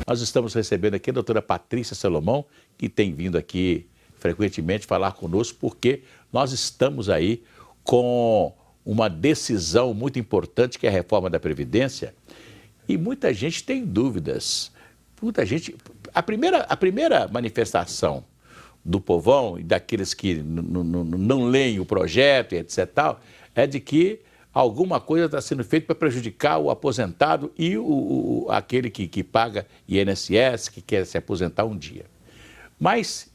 Nós estamos recebendo aqui a doutora Patrícia Salomão, que tem vindo aqui frequentemente falar conosco, porque nós estamos aí com uma decisão muito importante, que é a reforma da Previdência, e muita gente tem dúvidas. Muita gente... A primeira manifestação do povão e daqueles que não leem o projeto e etc. tal, é de que alguma coisa está sendo feita para prejudicar o aposentado e aquele que paga INSS, que quer se aposentar um dia. Mas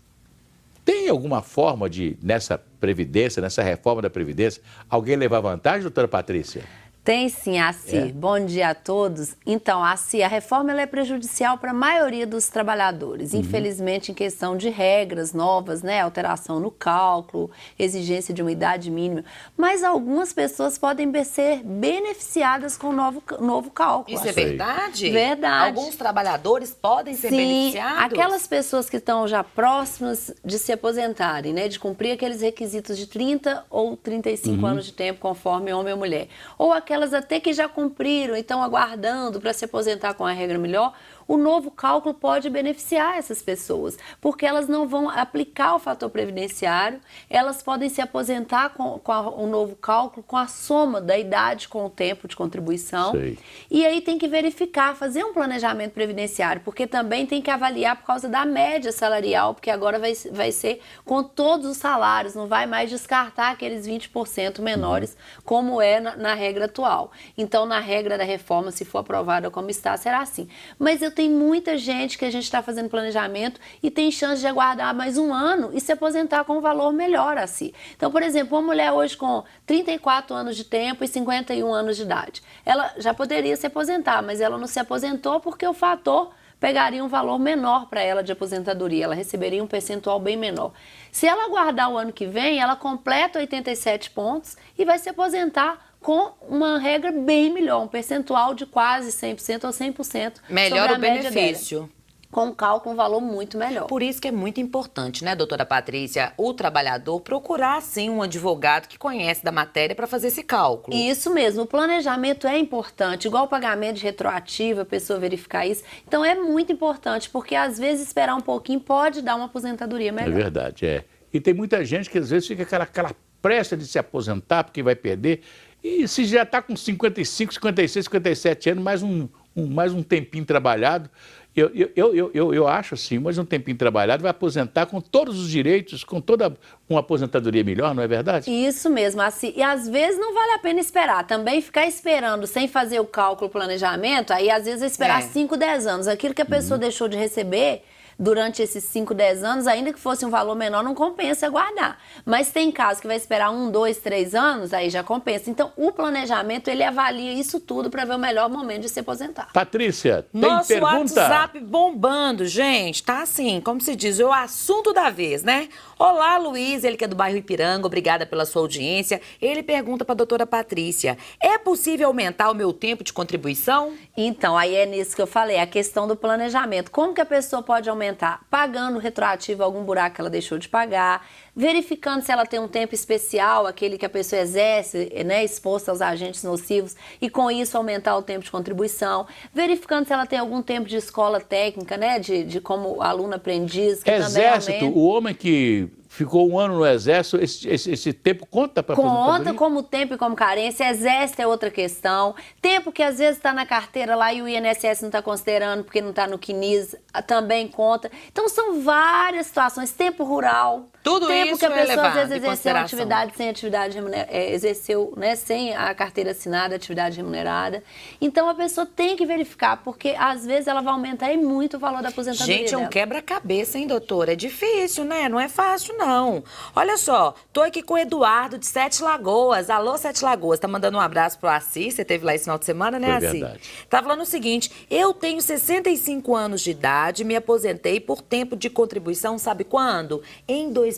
tem alguma forma de, nessa Previdência, nessa reforma da Previdência, alguém levar vantagem, doutora Patrícia? Tem sim, Assi. Bom dia a todos. Então, Assi, a reforma ela é prejudicial para a maioria dos trabalhadores. Infelizmente, em questão de regras novas, né? Alteração no cálculo, exigência de uma idade mínima. Mas algumas pessoas podem ser beneficiadas com o novo cálculo. Isso é verdade? Verdade. Alguns trabalhadores podem ser beneficiados? Aquelas pessoas que estão já próximas de se aposentarem, né? De cumprir aqueles requisitos de 30 ou 35 anos de tempo, conforme homem ou mulher. Ou aquelas até que já cumpriram e estão aguardando para se aposentar com a regra melhor, o novo cálculo pode beneficiar essas pessoas, porque elas não vão aplicar o fator previdenciário, elas podem se aposentar com o novo cálculo, com a soma da idade com o tempo de contribuição. Sei. E aí tem que verificar, fazer um planejamento previdenciário, porque também tem que avaliar por causa da média salarial, porque agora vai ser com todos os salários, não vai mais descartar aqueles 20% menores, como é na regra atual. Então, na regra da reforma, se for aprovada como está, será assim. Mas eu tenho muita gente que a gente está fazendo planejamento e tem chance de aguardar mais um ano e se aposentar com um valor melhor assim. Então, por exemplo, uma mulher hoje com 34 anos de tempo e 51 anos de idade, ela já poderia se aposentar, mas ela não se aposentou porque o fator pegaria um valor menor para ela de aposentadoria, ela receberia um percentual bem menor. Se ela aguardar o ano que vem, ela completa 87 pontos e vai se aposentar com uma regra bem melhor, um percentual de quase 100% ou 100%. Melhor o benefício. Com um cálculo, um valor muito melhor. Por isso que é muito importante, né, doutora Patrícia, o trabalhador procurar, sim, um advogado que conhece da matéria para fazer esse cálculo. Isso mesmo, o planejamento é importante, igual o pagamento de retroativo, a pessoa verificar isso. Então é muito importante, porque às vezes esperar um pouquinho pode dar uma aposentadoria melhor. É verdade, é. E tem muita gente que às vezes fica aquela pressa de se aposentar porque vai perder. E se já está com 55, 56, 57 anos, mais um tempinho trabalhado, eu acho assim, mais um tempinho trabalhado, vai aposentar com todos os direitos, com toda uma aposentadoria melhor, não é verdade? Isso mesmo, assim, e às vezes não vale a pena esperar, também ficar esperando sem fazer o cálculo, o planejamento, aí às vezes esperar 5, 10 anos, aquilo que a pessoa deixou de receber durante esses 5, 10 anos, ainda que fosse um valor menor, não compensa guardar. Mas tem casos que vai esperar 1, 2, 3 anos, aí já compensa. Então, o planejamento, ele avalia isso tudo para ver o melhor momento de se aposentar. Patrícia, tem Nosso pergunta? WhatsApp bombando, gente. Tá assim, como se diz, o assunto da vez, né? Olá, Luiz, ele que é do bairro Ipiranga, obrigada pela sua audiência. Ele pergunta para a doutora Patrícia, é possível aumentar o meu tempo de contribuição? Então, aí é nisso que eu falei, a questão do planejamento. Como que a pessoa pode aumentar? Pagando retroativo algum buraco que ela deixou de pagar, verificando se ela tem um tempo especial, aquele que a pessoa exerce, né, exposto aos agentes nocivos, e com isso aumentar o tempo de contribuição, verificando se ela tem algum tempo de escola técnica, né, de como aluno aprendiz, que Exército, também aumenta. o homem que ficou um ano no Exército, esse tempo conta para aposentadoria? Conta como tempo e como carência. Exército é outra questão. Tempo que às vezes está na carteira lá e o INSS não está considerando porque não está no CNIS, também conta. Então são várias situações. Tempo rural. Tudo tempo isso que a pessoa levado às vezes em exerceu uma consideração. atividade sem atividade remunerada, exerceu, né, sem a carteira assinada, atividade remunerada. Então a pessoa tem que verificar, porque às vezes ela vai aumentar muito o valor da aposentadoria. Gente, é um dela. quebra-cabeça, hein, doutora? É difícil, né? Não é fácil, não. Olha só, tô aqui com o Eduardo de Sete Lagoas. Alô, Sete Lagoas. Tá mandando um abraço pro Assis. Você teve lá esse final de semana, né, Foi Assis? verdade. Tá falando o seguinte, eu tenho 65 anos de idade, me aposentei por tempo de contribuição, sabe quando? Em 2003.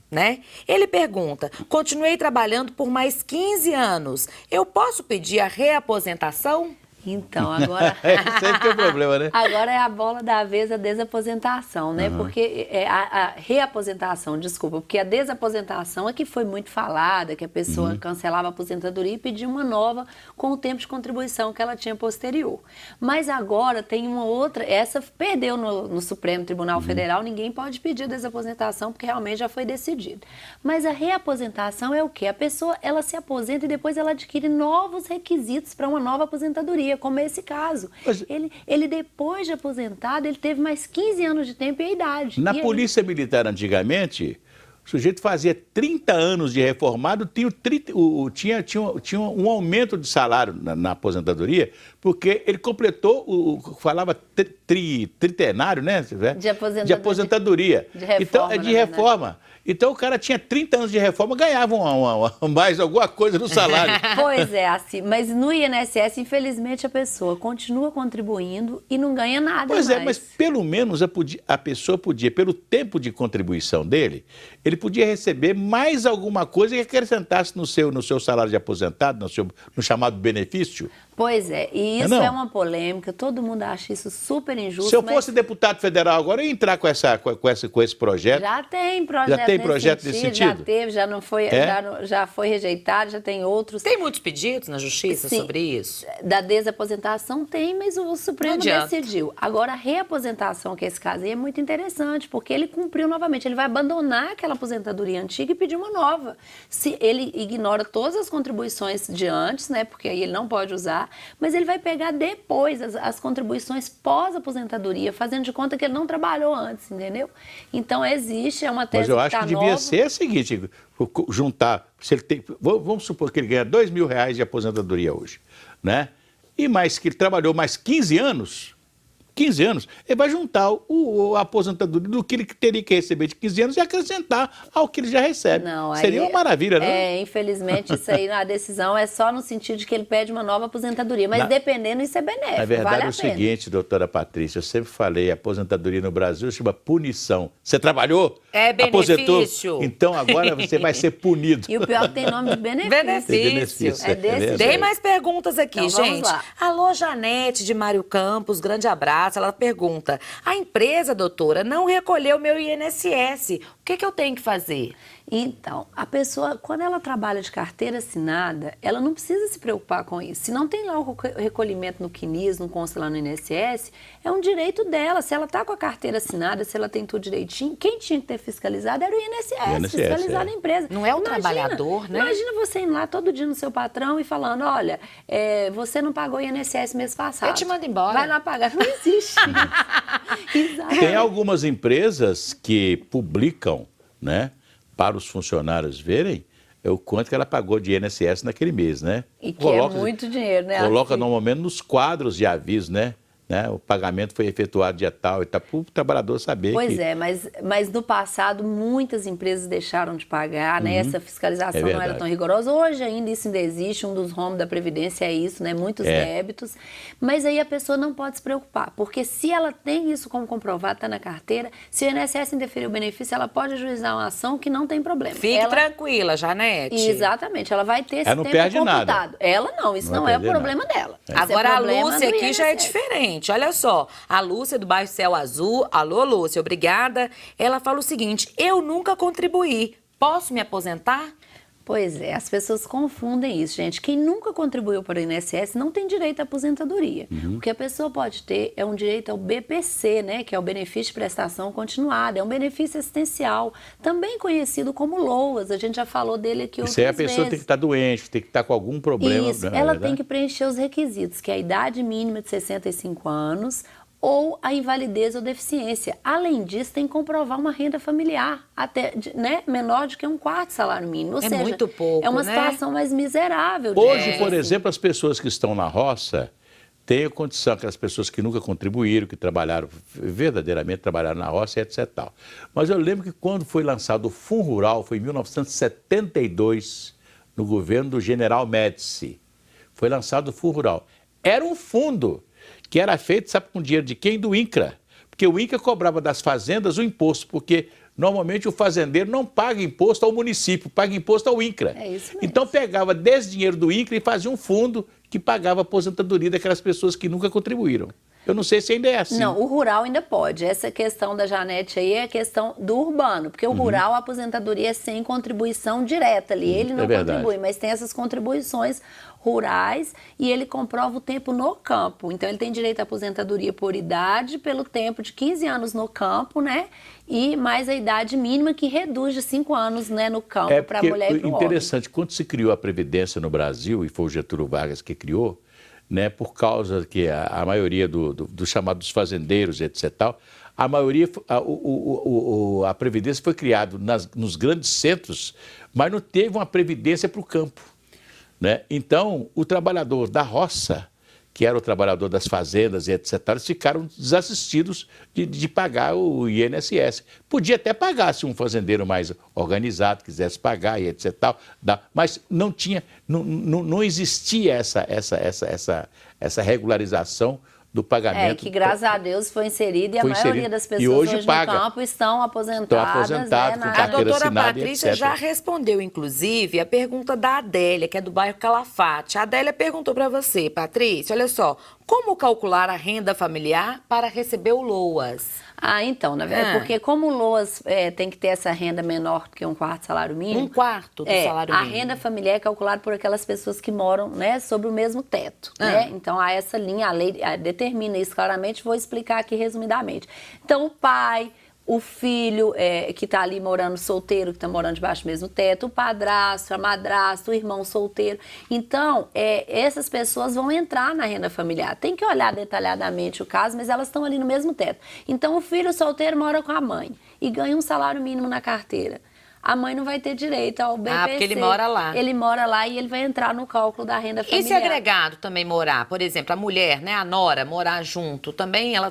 Né? Ele pergunta, continuei trabalhando por mais 15 anos, eu posso pedir a reaposentação? Então, agora... Sempre tem um problema, né? Agora é a bola da vez a desaposentação, né? Porque a reaposentação, desculpa, porque a desaposentação é que foi muito falada, que a pessoa cancelava a aposentadoria e pedia uma nova com o tempo de contribuição que ela tinha posterior. Mas agora tem uma outra, essa perdeu no Supremo Tribunal Federal, ninguém pode pedir desaposentação porque realmente já foi decidido. Mas a reaposentação é o quê? A pessoa, ela se aposenta e depois ela adquire novos requisitos para uma nova aposentadoria, como esse caso. Mas... Ele depois de aposentado, ele teve mais 15 anos de tempo e a idade. Na Polícia Militar, antigamente, o sujeito fazia 30 anos de reformado, tinha um aumento de salário na aposentadoria, porque ele completou, falava tritenário, né? De aposentadoria. De reforma, então, de reforma. Então o cara tinha 30 anos de reforma, ganhava mais alguma coisa no salário. Pois é, assim, mas no INSS, infelizmente, a pessoa continua contribuindo e não ganha nada Pois mais. é, mas pelo menos a pessoa podia, pelo tempo de contribuição dele, ele podia receber mais alguma coisa que acrescentasse no seu salário de aposentado, no chamado benefício. Pois é, e isso é uma polêmica, todo mundo acha isso super injusto. Se eu fosse deputado federal agora, eu ia entrar com esse projeto. Já tem projeto nesse sentido? Já teve, já não foi, já foi rejeitado, já tem outros. Tem muitos pedidos na justiça sobre isso? Da desaposentação tem, mas o Supremo decidiu. Agora, a reaposentação, que é esse caso aí, é muito interessante, porque ele cumpriu novamente, ele vai abandonar aquela aposentadoria antiga e pedir uma nova. Se ele ignora todas as contribuições de antes, né, porque aí ele não pode usar, mas ele vai pegar depois as contribuições pós-aposentadoria, fazendo de conta que ele não trabalhou antes, entendeu? Então, existe, é uma tese que tá nova. Mas eu acho que devia ser o seguinte, juntar, se ele tem, vamos supor que ele ganha R$2.000 de aposentadoria hoje, né? E mais que ele trabalhou mais 15 anos, ele vai juntar a aposentadoria do que ele teria que receber de 15 anos e acrescentar ao que ele já recebe. Não, seria uma maravilha, não? Infelizmente, isso aí, a decisão é só no sentido de que ele pede uma nova aposentadoria, mas dependendo, isso é benéfico, Na verdade, vale é o seguinte, doutora Patrícia, eu sempre falei, a aposentadoria no Brasil chama punição. Você trabalhou? É benefício. Aposentou? Então agora você vai ser punido. E o pior é que tem nome de benefício. Tem mais perguntas aqui, então, gente. Vamos lá. Alô, Janete de Mário Campos, grande abraço. Ela pergunta, a empresa, doutora, não recolheu meu INSS. O que eu tenho que fazer? Então, a pessoa, quando ela trabalha de carteira assinada, ela não precisa se preocupar com isso. Se não tem lá o recolhimento no CNIS, não consta lá no INSS, é um direito dela. Se ela está com a carteira assinada, se ela tem tudo direitinho, quem tinha que ter fiscalizado era o INSS, fiscalizar a empresa. Não é o trabalhador, né? Imagina você indo lá todo dia no seu patrão e falando, olha, você não pagou o INSS mês passado. Eu te mando embora. Vai lá pagar. Não existe isso. Tem algumas empresas que publicam, né? Para os funcionários verem o quanto que ela pagou de INSS naquele mês, né? E que é muito dinheiro, né? Coloca normalmente nos quadros de aviso, né? O pagamento foi efetuado dia tal e tal, para o trabalhador saber. Pois é, mas no passado muitas empresas deixaram de pagar, né? Essa fiscalização não era tão rigorosa. Hoje ainda isso ainda existe, um dos rombos da Previdência é isso, né? Muitos débitos. Mas aí a pessoa não pode se preocupar, porque se ela tem isso como comprovado, está na carteira, se o INSS indeferir o benefício, ela pode ajuizar uma ação que não tem problema. Fique tranquila, Janete. Exatamente, ela vai ter esse tempo computado. Nada. Ela não, isso não é o problema dela. Agora a Lúcia aqui já é diferente. Olha só, a Lúcia do bairro Céu Azul, alô Lúcia, obrigada. Ela fala o seguinte, eu nunca contribuí, posso me aposentar? Pois é, as pessoas confundem isso, gente. Quem nunca contribuiu para o INSS não tem direito à aposentadoria. O que a pessoa pode ter é um direito ao BPC, né, que é o benefício de prestação continuada, é um benefício assistencial, também conhecido como LOAS, a gente já falou dele aqui outras vezes. Isso aí a pessoa tem que estar doente, tem que estar com algum problema. Isso, ela tem que preencher os requisitos, que é a idade mínima de 65 anos, ou a invalidez ou deficiência. Além disso, tem que comprovar uma renda familiar, até, né, menor do que um quarto salário mínimo. Ou seja, muito pouco, é uma situação mais miserável. Hoje, por exemplo, as pessoas que estão na roça têm a condição, aquelas pessoas que nunca contribuíram, que trabalharam, verdadeiramente trabalharam na roça, etc. Tal. Mas eu lembro que quando foi lançado o Fundo Rural, foi em 1972, no governo do General Médici, foi lançado o Fundo Rural. Era um fundo que era feito, sabe com dinheiro de quem? Do INCRA. Porque o INCRA cobrava das fazendas o imposto, porque Normalmente o fazendeiro não paga imposto ao município, paga imposto ao INCRA. É isso mesmo. Então pegava desse dinheiro do INCRA e fazia um fundo que pagava a aposentadoria daquelas pessoas que nunca contribuíram. Eu não sei se ainda é assim. Não, o rural ainda pode. Essa questão da Janete aí é a questão do urbano, porque o rural, a aposentadoria é sem contribuição direta ali. Ele não contribui, mas tem essas contribuições rurais e ele comprova o tempo no campo. Então, ele tem direito à aposentadoria por idade, pelo tempo de 15 anos no campo, né? E mais a idade mínima que reduz de 5 anos, né, no campo para a mulher e para o homem. Interessante, quando se criou a Previdência no Brasil, e foi o Getúlio Vargas que criou, né, por causa que a maioria dos chamados fazendeiros, etc. Tal, a maioria, a Previdência foi criada nos grandes centros, mas não teve uma Previdência para o campo. Né? Então, o trabalhador da roça, que era o trabalhador das fazendas e etc., eles ficaram desassistidos de pagar o INSS. Podia até pagar se um fazendeiro mais organizado quisesse pagar e etc., tal, mas não tinha, não existia essa regularização do pagamento. Que graças a Deus foi inserido e a maioria das pessoas hoje no campo estão aposentadas. Né, a doutora Patrícia já respondeu, inclusive, a pergunta da Adélia, que é do bairro Calafate. A Adélia perguntou para você, Patrícia, olha só, como calcular a renda familiar para receber o LOAS? Então, na verdade, porque como o LOAS tem que ter essa renda menor que 1/4 salário mínimo. 1/4 do salário mínimo. A renda familiar é calculada por aquelas pessoas que moram, né, sobre o mesmo teto. Né? Então, há essa linha, a lei determina isso claramente, vou explicar aqui resumidamente. Então, o pai, o filho que está ali morando solteiro, que está morando debaixo do mesmo teto, o padrasto, a madrasta, o irmão solteiro. Então, essas pessoas vão entrar na renda familiar. Tem que olhar detalhadamente o caso, mas elas estão ali no mesmo teto. Então, o filho solteiro mora com a mãe e ganha um salário mínimo na carteira. A mãe não vai ter direito ao BPC. Porque ele mora lá. Ele mora lá e ele vai entrar no cálculo da renda familiar. E se agregado também morar? Por exemplo, a mulher, né, a nora, morar junto, também ela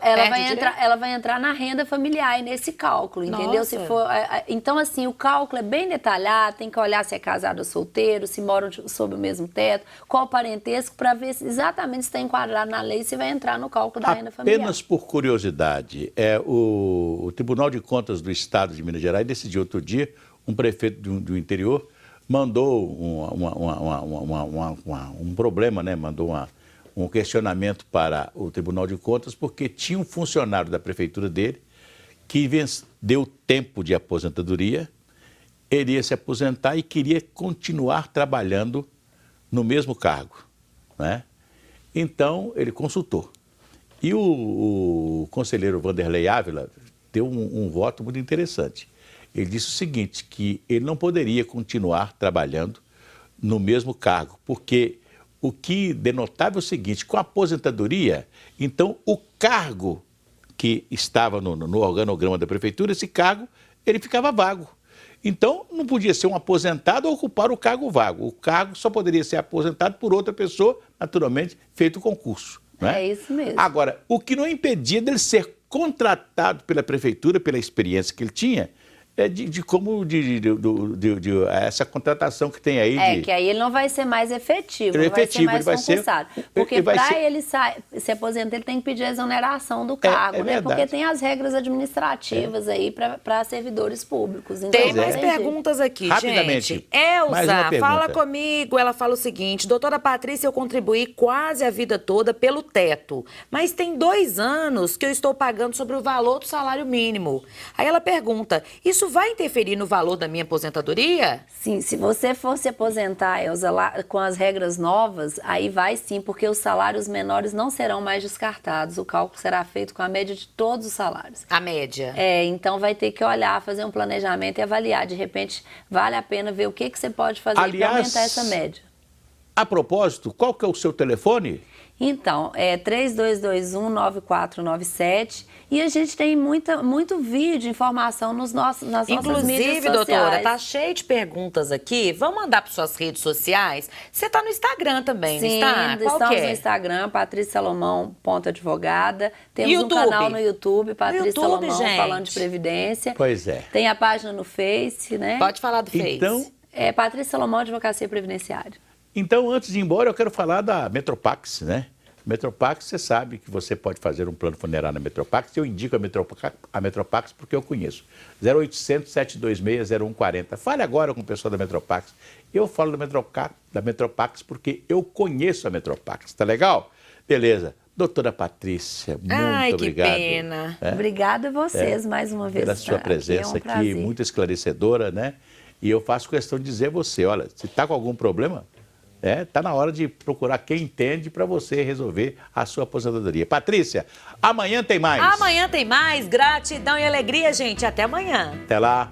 vai entrar na renda familiar e nesse cálculo, entendeu? Nossa. Se for, então, assim, o cálculo é bem detalhado, tem que olhar se é casado ou solteiro, se moram sob o mesmo teto, qual o parentesco, para ver exatamente se está enquadrado na lei e se vai entrar no cálculo da renda familiar. Apenas por curiosidade, o Tribunal de Contas do Estado de Minas Gerais decidiu outro dia, um prefeito do interior mandou um problema, né? Mandou um questionamento para o Tribunal de Contas, porque tinha um funcionário da prefeitura dele que deu tempo de aposentadoria, ele ia se aposentar e queria continuar trabalhando no mesmo cargo. Né? Então, ele consultou. E o conselheiro Vanderlei Ávila deu um voto muito interessante. Ele disse o seguinte, que ele não poderia continuar trabalhando no mesmo cargo, porque o que denotava é o seguinte, com a aposentadoria, então o cargo que estava no organograma da prefeitura, esse cargo, ele ficava vago. Então, não podia ser um aposentado a ocupar o cargo vago. O cargo só poderia ser aposentado por outra pessoa, naturalmente, feito o concurso. Né? É isso mesmo. Agora, o que não impedia dele ser contratado pela prefeitura, pela experiência que ele tinha, essa contratação que tem aí. Que aí ele não vai ser mais efetivo, não vai ser mais concursado. Porque para ele se aposentar, ele tem que pedir a exoneração do cargo, né? Porque tem as regras administrativas aí para servidores públicos. Então, tem mais perguntas aqui, rapidamente, gente. Elza, fala comigo. Ela fala o seguinte, doutora Patrícia, eu contribuí quase a vida toda pelo teto, mas tem 2 anos que eu estou pagando sobre o valor do salário mínimo. Aí ela pergunta, isso vai interferir no valor da minha aposentadoria? Sim, se você for se aposentar, Elza, lá, com as regras novas, aí vai sim, porque os salários menores não serão mais descartados. O cálculo será feito com a média de todos os salários. A média? Então vai ter que olhar, fazer um planejamento e avaliar. De repente, vale a pena ver o que você pode fazer para aumentar essa média. A propósito, qual que é o seu telefone? Então, é 3221-9497 e a gente tem muito vídeo, informação nas nossas mídias sociais. Inclusive, doutora, tá cheio de perguntas aqui. Vamos mandar para suas redes sociais? Você tá no Instagram também, sim, não está? Sim, estamos no Instagram, Patrícia Salomão, @advogada. Temos um canal no YouTube, Patrícia Salomão, gente, falando de Previdência. Pois é. Tem a página no Face, né? Pode falar do Face. Então, Patrícia Salomão, Advocacia Previdenciária. Então, antes de ir embora, eu quero falar da Metropax, né? Metropax, você sabe que você pode fazer um plano funerário na Metropax. Eu indico a Metropax porque eu conheço. 0800 726 0140. Fale agora com o pessoal da Metropax. Eu falo da Metropax porque eu conheço a Metropax. Tá legal? Beleza. Doutora Patrícia, muito obrigado. Ai, que pena. Obrigada a vocês mais uma vez. Pela sua presença aqui, muito esclarecedora, né? E eu faço questão de dizer a você, olha, se está com algum problema, tá na hora de procurar quem entende para você resolver a sua aposentadoria. Patrícia, amanhã tem mais. Amanhã tem mais. Gratidão e alegria, gente. Até amanhã. Até lá.